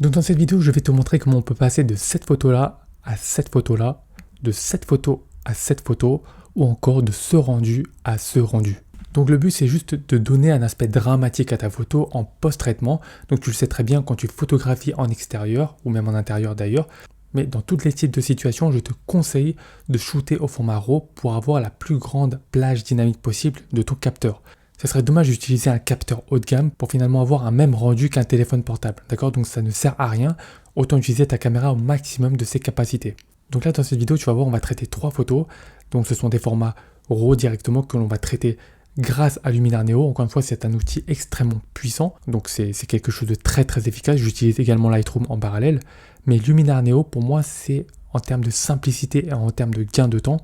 Donc dans cette vidéo, je vais te montrer comment on peut passer de cette photo-là à cette photo-là, de cette photo à cette photo, ou encore de ce rendu à ce rendu. Donc le but, c'est juste de donner un aspect dramatique à ta photo en post-traitement. Donc tu le sais très bien quand tu photographies en extérieur, ou même en intérieur d'ailleurs, mais dans tous les types de situations, je te conseille de shooter au format RAW pour avoir la plus grande plage dynamique possible de ton capteur. Ce serait dommage d'utiliser un capteur haut de gamme pour finalement avoir un même rendu qu'un téléphone portable, d'accord? Donc ça ne sert à rien, autant utiliser ta caméra au maximum de ses capacités. Donc là, dans cette vidéo, tu vas voir, on va traiter 3 photos. Donc ce sont des formats RAW directement que l'on va traiter grâce à Luminar Neo. Encore une fois, c'est un outil extrêmement puissant, donc c'est quelque chose de très très efficace. J'utilise également Lightroom en parallèle, mais Luminar Neo, pour moi, c'est en termes de simplicité et en termes de gain de temps,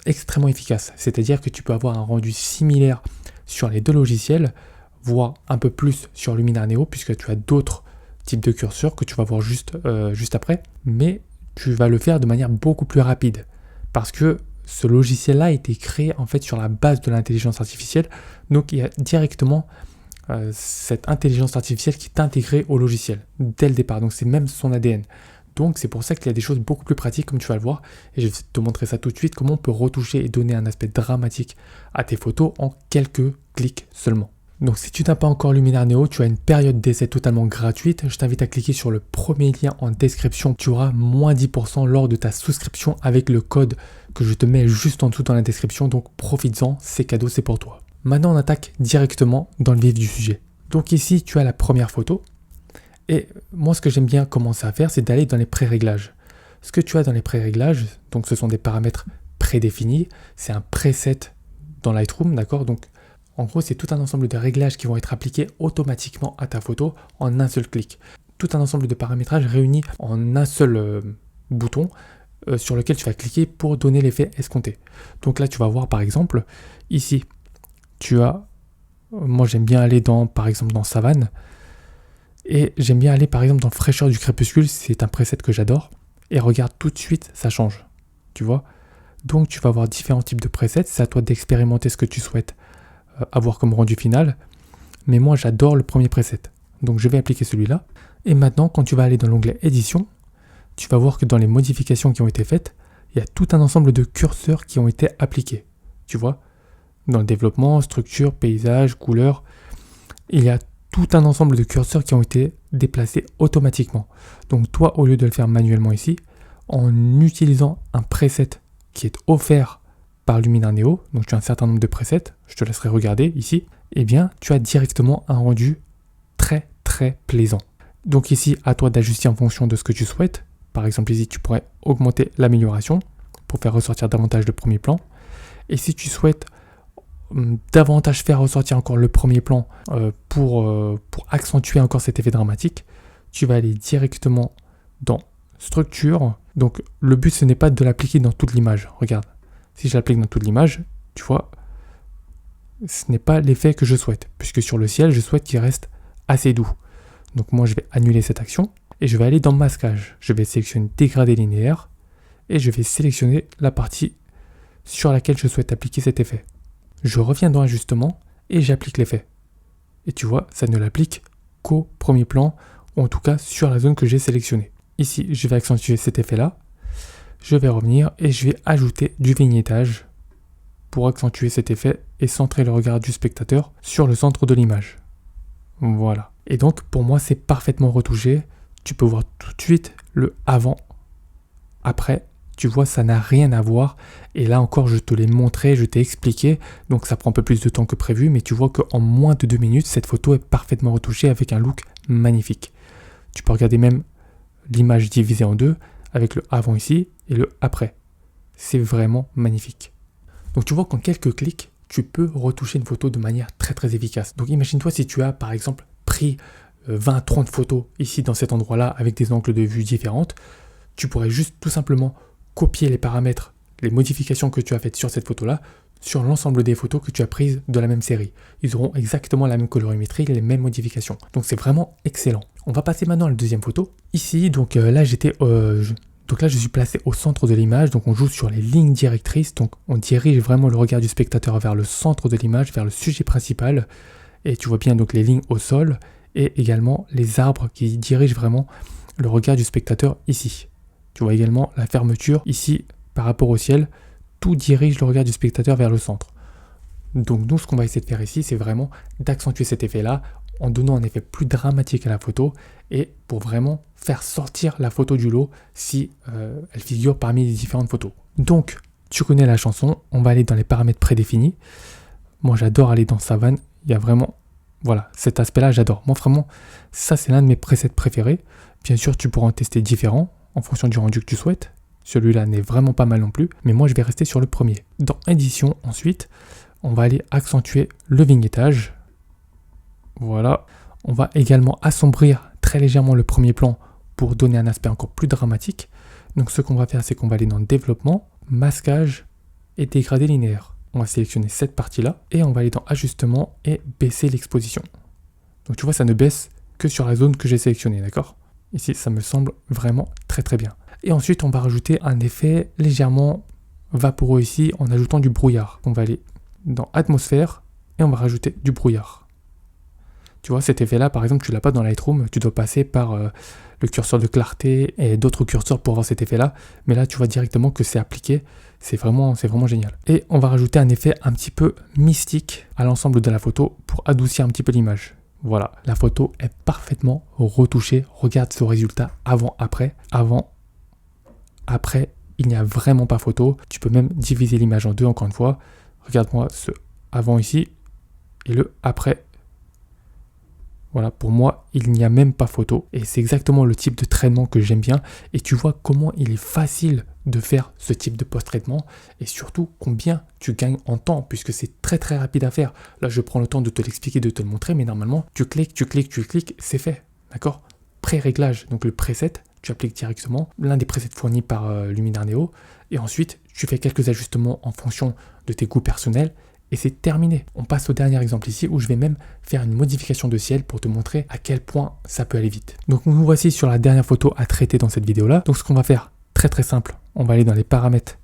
extrêmement efficace. C'est-à-dire que tu peux avoir un rendu similaire sur les deux logiciels, voire un peu plus sur Luminar Neo, puisque tu as d'autres types de curseurs que tu vas voir juste après, mais tu vas le faire de manière beaucoup plus rapide, parce que ce logiciel-là a été créé en fait sur la base de l'intelligence artificielle, donc il y a directement cette intelligence artificielle qui est intégrée au logiciel dès le départ, donc c'est même son ADN. Donc c'est pour ça qu'il y a des choses beaucoup plus pratiques comme tu vas le voir, et je vais te montrer ça tout de suite, comment on peut retoucher et donner un aspect dramatique à tes photos en quelques clics seulement. Donc si tu n'as pas encore Luminar Neo, tu as une période d'essai totalement gratuite. Je t'invite à cliquer sur le premier lien en description. Tu auras moins 10% lors de ta souscription avec le code que je te mets juste en dessous dans la description. Donc profites-en, c'est cadeau, c'est pour toi. Maintenant on attaque directement dans le vif du sujet. Donc ici tu as la première photo. Et moi ce que j'aime bien commencer à faire, c'est d'aller dans les pré-réglages. Ce que tu as dans les pré-réglages, donc ce sont des paramètres prédéfinis. C'est un preset dans Lightroom, d'accord? Donc en gros, c'est tout un ensemble de réglages qui vont être appliqués automatiquement à ta photo en un seul clic. Tout un ensemble de paramétrages réunis en un seul bouton sur lequel tu vas cliquer pour donner l'effet escompté. Donc là, tu vas voir par exemple, ici, tu as, moi j'aime bien aller par exemple dans Savane, et j'aime bien aller par exemple dans Fraîcheur du crépuscule, c'est un preset que j'adore, et regarde tout de suite, ça change, tu vois. Donc tu vas avoir différents types de presets, c'est à toi d'expérimenter ce que tu souhaites avoir comme rendu final, mais moi j'adore le premier preset, donc je vais appliquer celui-là. Et maintenant, quand tu vas aller dans l'onglet édition, tu vas voir que dans les modifications qui ont été faites, il y a tout un ensemble de curseurs qui ont été appliqués, tu vois, dans le développement, structure, paysage, couleur, il y a tout un ensemble de curseurs qui ont été déplacés automatiquement. Donc toi, au lieu de le faire manuellement ici, en utilisant un preset qui est offert par Luminar Neo, donc tu as un certain nombre de presets, je te laisserai regarder ici, eh bien tu as directement un rendu très très plaisant. Donc ici, à toi d'ajuster en fonction de ce que tu souhaites. Par exemple ici, tu pourrais augmenter l'amélioration pour faire ressortir davantage le premier plan. Et si tu souhaites davantage faire ressortir encore le premier plan pour accentuer encore cet effet dramatique, tu vas aller directement dans structure. Donc le but, ce n'est pas de l'appliquer dans toute l'image, regarde. Si je l'applique dans toute l'image, tu vois, ce n'est pas l'effet que je souhaite, puisque sur le ciel, je souhaite qu'il reste assez doux. Donc moi, je vais annuler cette action et je vais aller dans masquage. Je vais sélectionner dégradé linéaire et je vais sélectionner la partie sur laquelle je souhaite appliquer cet effet. Je reviens dans ajustement et j'applique l'effet. Et tu vois, ça ne l'applique qu'au premier plan, ou en tout cas sur la zone que j'ai sélectionnée. Ici, je vais accentuer cet effet-là. Je vais revenir et je vais ajouter du vignettage pour accentuer cet effet et centrer le regard du spectateur sur le centre de l'image. Voilà. Et donc pour moi c'est parfaitement retouché. Tu peux voir tout de suite le avant, après. Tu vois, ça n'a rien à voir. Et là encore, je te l'ai montré, je t'ai expliqué. Donc ça prend un peu plus de temps que prévu, mais tu vois qu'en moins de 2 minutes, cette photo est parfaitement retouchée avec un look magnifique. Tu peux regarder même l'image divisée en deux, avec le avant ici et le après. C'est vraiment magnifique. Donc tu vois qu'en quelques clics, tu peux retoucher une photo de manière très très efficace. Donc imagine-toi si tu as par exemple pris 20-30 photos ici dans cet endroit-là avec des angles de vue différentes, tu pourrais juste tout simplement copier les paramètres, les modifications que tu as faites sur cette photo-là, sur l'ensemble des photos que tu as prises de la même série. Ils auront exactement la même colorimétrie, les mêmes modifications. Donc c'est vraiment excellent. On va passer maintenant à la deuxième photo. Ici, donc là je suis placé au centre de l'image, donc on joue sur les lignes directrices, donc on dirige vraiment le regard du spectateur vers le centre de l'image, vers le sujet principal, et tu vois bien donc les lignes au sol, et également les arbres qui dirigent vraiment le regard du spectateur ici. Tu vois également la fermeture ici par rapport au ciel, tout dirige le regard du spectateur vers le centre. Donc nous, ce qu'on va essayer de faire ici, c'est vraiment d'accentuer cet effet-là en donnant un effet plus dramatique à la photo et pour vraiment faire sortir la photo du lot si elle figure parmi les différentes photos. Donc, tu connais la chanson, on va aller dans les paramètres prédéfinis. Moi, j'adore aller dans Savane, il y a vraiment, voilà, cet aspect-là, j'adore. Moi, vraiment, ça, c'est l'un de mes presets préférés. Bien sûr, tu pourras en tester différents en fonction du rendu que tu souhaites. Celui-là n'est vraiment pas mal non plus, mais moi, je vais rester sur le premier. Dans édition, ensuite, on va aller accentuer le vignettage. Voilà. On va également assombrir très légèrement le premier plan pour donner un aspect encore plus dramatique. Donc ce qu'on va faire, c'est qu'on va aller dans développement, masquage et dégradé linéaire. On va sélectionner cette partie-là et on va aller dans ajustement et baisser l'exposition. Donc tu vois, ça ne baisse que sur la zone que j'ai sélectionnée, d'accord? Ici, ça me semble vraiment très très bien. Et ensuite, on va rajouter un effet légèrement vaporeux ici en ajoutant du brouillard. On va aller dans atmosphère et on va rajouter du brouillard. Tu vois, cet effet-là, par exemple, tu l'as pas dans Lightroom, tu dois passer par le curseur de clarté et d'autres curseurs pour avoir cet effet-là. Mais là, tu vois directement que c'est appliqué, c'est vraiment génial. Et on va rajouter un effet un petit peu mystique à l'ensemble de la photo pour adoucir un petit peu l'image. Voilà, la photo est parfaitement retouchée. Regarde ce résultat avant-après. Avant, après, il n'y a vraiment pas photo. Tu peux même diviser l'image en deux, encore une fois. Regarde-moi ce avant ici et le après. Voilà, pour moi, il n'y a même pas photo. Et c'est exactement le type de traitement que j'aime bien. Et tu vois comment il est facile de faire ce type de post-traitement. Et surtout, combien tu gagnes en temps, puisque c'est très très rapide à faire. Là, je prends le temps de te l'expliquer, de te le montrer. Mais normalement, tu cliques, c'est fait. D'accord? Pré-réglage, donc le preset, tu appliques directement. L'un des presets fournis par Luminar Neo. Et ensuite, tu fais quelques ajustements en fonction de tes goûts personnels. Et c'est terminé. On passe au dernier exemple ici où je vais même faire une modification de ciel pour te montrer à quel point ça peut aller vite. Donc nous voici sur la dernière photo à traiter dans cette vidéo là. Donc ce qu'on va faire, très très simple, on va aller dans les paramètres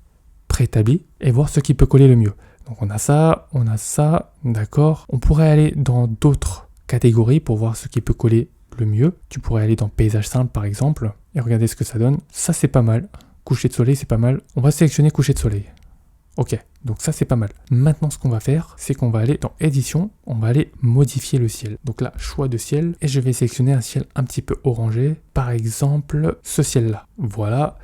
préétablis et voir ce qui peut coller le mieux. Donc on a ça, d'accord. On pourrait aller dans d'autres catégories pour voir ce qui peut coller le mieux. Tu pourrais aller dans paysage simple par exemple et regarder ce que ça donne. Ça c'est pas mal. Coucher de soleil c'est pas mal. On va sélectionner coucher de soleil. Ok, donc ça c'est pas mal. Maintenant ce qu'on va faire, c'est qu'on va aller dans édition, on va aller modifier le ciel. Donc là, choix de ciel, et je vais sélectionner un ciel un petit peu orangé, par exemple ce ciel-là. Voilà.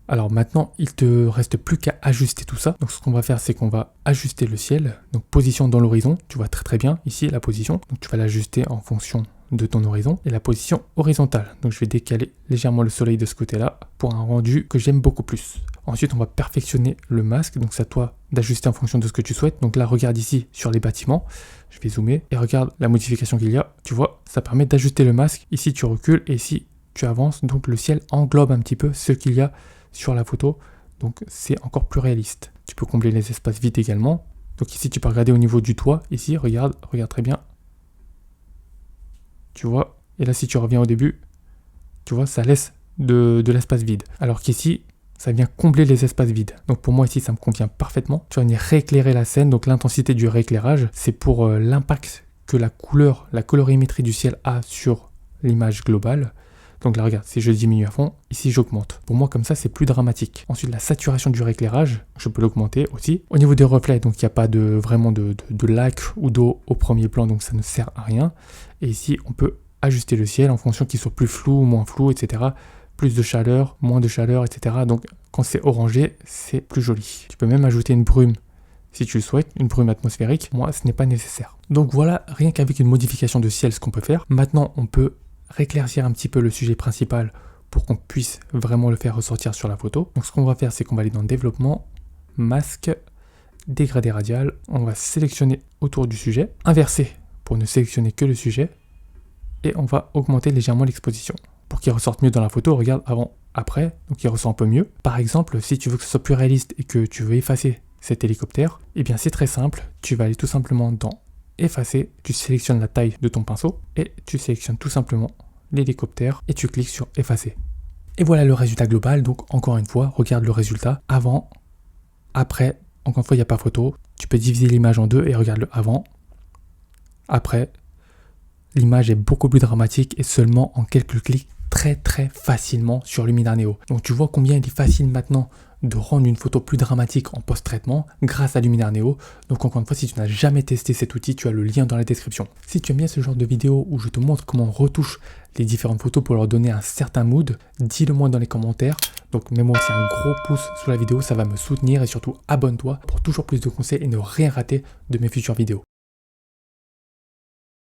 Alors maintenant, il te reste plus qu'à ajuster tout ça. Donc ce qu'on va faire, c'est qu'on va ajuster le ciel. Donc position dans l'horizon, tu vois très très bien ici la position. Donc tu vas l'ajuster en fonction de ton horizon et la position horizontale. Donc je vais décaler légèrement le soleil de ce côté-là pour un rendu que j'aime beaucoup plus. Ensuite, on va perfectionner le masque. Donc c'est à toi d'ajuster en fonction de ce que tu souhaites. Donc là, regarde ici sur les bâtiments. Je vais zoomer et regarde la modification qu'il y a. Tu vois, ça permet d'ajuster le masque. Ici, tu recules et ici, tu avances. Donc le ciel englobe un petit peu ce qu'il y a sur la photo. Donc c'est encore plus réaliste. Tu peux combler les espaces vides également. Donc ici, tu peux regarder au niveau du toit. Ici, regarde très bien. Tu vois, et là si tu reviens au début, tu vois, ça laisse de l'espace vide. Alors qu'ici, ça vient combler les espaces vides. Donc pour moi ici, ça me convient parfaitement. Tu vas venir rééclairer la scène. Donc l'intensité du rééclairage, c'est pour l'impact que la colorimétrie du ciel a sur l'image globale. Donc là, regarde, si je diminue à fond, ici j'augmente. Pour moi, comme ça, c'est plus dramatique. Ensuite, la saturation du rééclairage, je peux l'augmenter aussi. Au niveau des reflets, donc il n'y a pas vraiment de lac ou d'eau au premier plan, donc ça ne sert à rien. Et ici, on peut ajuster le ciel en fonction qu'il soit plus flou ou moins flou, etc. Plus de chaleur, moins de chaleur, etc. Donc quand c'est orangé, c'est plus joli. Tu peux même ajouter une brume si tu le souhaites, une brume atmosphérique. Moi, ce n'est pas nécessaire. Donc voilà, rien qu'avec une modification de ciel, ce qu'on peut faire. Maintenant, on peut rééclaircir un petit peu le sujet principal pour qu'on puisse vraiment le faire ressortir sur la photo. Donc ce qu'on va faire, c'est qu'on va aller dans développement, masque, dégradé radial. On va sélectionner autour du sujet, inverser pour ne sélectionner que le sujet et on va augmenter légèrement l'exposition pour qu'il ressorte mieux dans la photo. Regarde avant, après, donc il ressort un peu mieux. Par exemple, si tu veux que ce soit plus réaliste et que tu veux effacer cet hélicoptère, eh bien c'est très simple, tu vas aller tout simplement dans effacer, tu sélectionnes la taille de ton pinceau et tu sélectionnes tout simplement l'hélicoptère et tu cliques sur effacer. Et voilà le résultat global. Donc encore une fois, regarde le résultat avant, après. Encore une fois, il n'y a pas photo. Tu peux diviser l'image en deux et regarde le avant, après, l'image est beaucoup plus dramatique et seulement en quelques clics très facilement sur Luminar Neo. Donc tu vois combien il est facile maintenant de rendre une photo plus dramatique en post-traitement grâce à Luminar Neo. Donc encore une fois, si tu n'as jamais testé cet outil, tu as le lien dans la description. Si tu aimes bien ce genre de vidéo où je te montre comment on retouche les différentes photos pour leur donner un certain mood, dis-le moi dans les commentaires. Donc mets-moi aussi un gros pouce sous la vidéo, ça va me soutenir et surtout abonne-toi pour toujours plus de conseils et ne rien rater de mes futures vidéos.